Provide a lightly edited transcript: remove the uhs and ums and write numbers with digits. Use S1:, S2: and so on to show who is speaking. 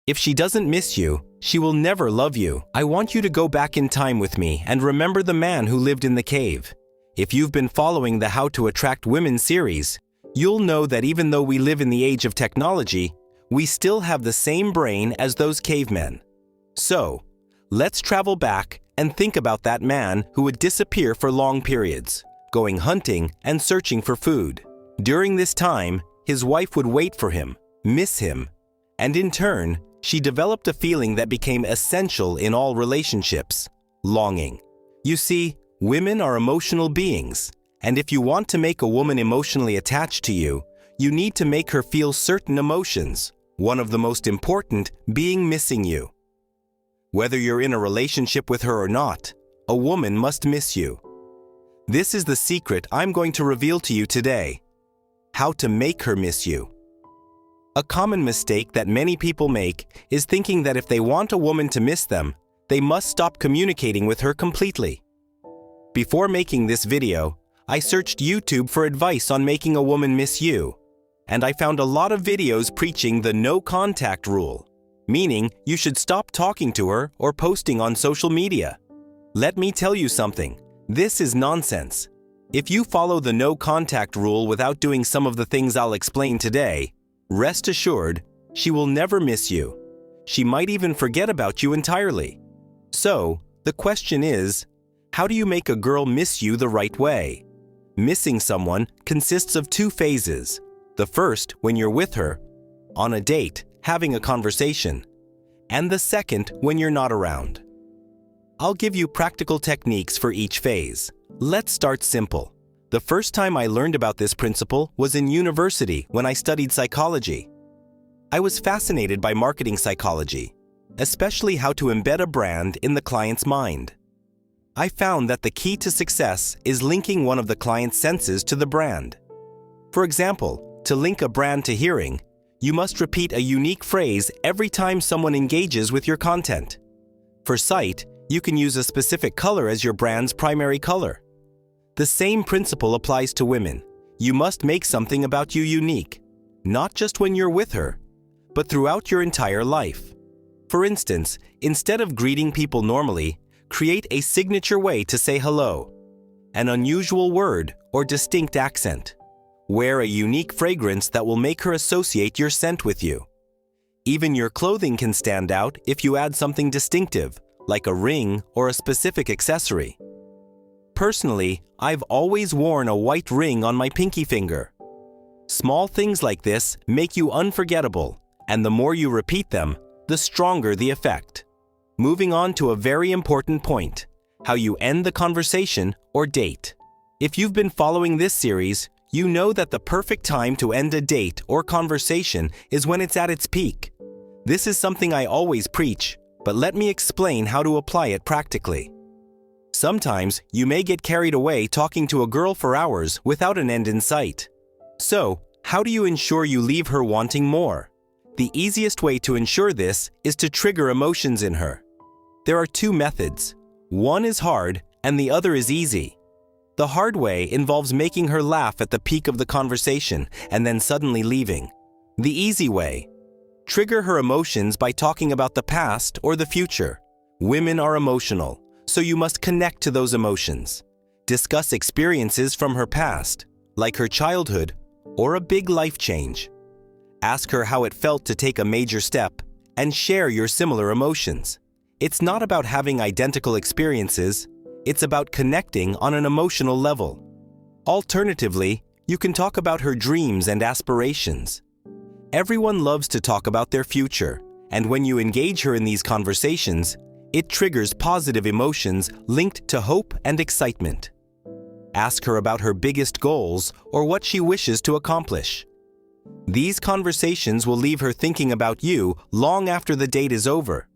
S1: If she doesn't miss you, she will never love you. I want you to go back in time with me and remember the man who lived in the cave. If you've been following the How to Attract Women series, you'll know that even though we live in the age of technology, we still have the same brain as those cavemen. So, let's travel back and think about that man who would disappear for long periods, going hunting and searching for food. During this time, his wife would wait for him, miss him, and in turn, she developed a feeling that became essential in all relationships: longing. You see, women are emotional beings, and if you want to make a woman emotionally attached to you, you need to make her feel certain emotions, one of the most important being missing you. Whether you're in a relationship with her or not, a woman must miss you. This is the secret I'm going to reveal to you today: how to make her miss you. A common mistake that many people make is thinking that if they want a woman to miss them, they must stop communicating with her completely. Before making this video, I searched YouTube for advice on making a woman miss you, and I found a lot of videos preaching the no contact rule, meaning you should stop talking to her or posting on social media. Let me tell you something, this is nonsense. If you follow the no contact rule without doing some of the things I'll explain today, rest assured, she will never miss you. She might even forget about you entirely. So, the question is, how do you make a girl miss you the right way? Missing someone consists of two phases. The first, when you're with her, on a date, having a conversation, and the second, when you're not around. I'll give you practical techniques for each phase. Let's start simple. The first time I learned about this principle was in university when I studied psychology. I was fascinated by marketing psychology, especially how to embed a brand in the client's mind. I found that the key to success is linking one of the client's senses to the brand. For example, to link a brand to hearing, you must repeat a unique phrase every time someone engages with your content. For sight, you can use a specific color as your brand's primary color. The same principle applies to women. You must make something about you unique, not just when you're with her, but throughout your entire life. For instance, instead of greeting people normally, create a signature way to say hello, an unusual word or distinct accent. Wear a unique fragrance that will make her associate your scent with you. Even your clothing can stand out if you add something distinctive, like a ring or a specific accessory. Personally, I've always worn a white ring on my pinky finger. Small things like this make you unforgettable, and the more you repeat them, the stronger the effect. Moving on to a very important point, how you end the conversation or date. If you've been following this series, you know that the perfect time to end a date or conversation is when it's at its peak. This is something I always preach, but let me explain how to apply it practically. Sometimes you may get carried away talking to a girl for hours without an end in sight. So, how do you ensure you leave her wanting more? The easiest way to ensure this is to trigger emotions in her. There are two methods. One is hard and the other is easy. The hard way involves making her laugh at the peak of the conversation and then suddenly leaving. The easy way: trigger her emotions by talking about the past or the future. Women are emotional, so you must connect to those emotions. Discuss experiences from her past, like her childhood or a big life change. Ask her how it felt to take a major step and share your similar emotions. It's not about having identical experiences, it's about connecting on an emotional level. Alternatively, you can talk about her dreams and aspirations. Everyone loves to talk about their future, and when you engage her in these conversations, it triggers positive emotions linked to hope and excitement. Ask her about her biggest goals or what she wishes to accomplish. These conversations will leave her thinking about you long after the date is over.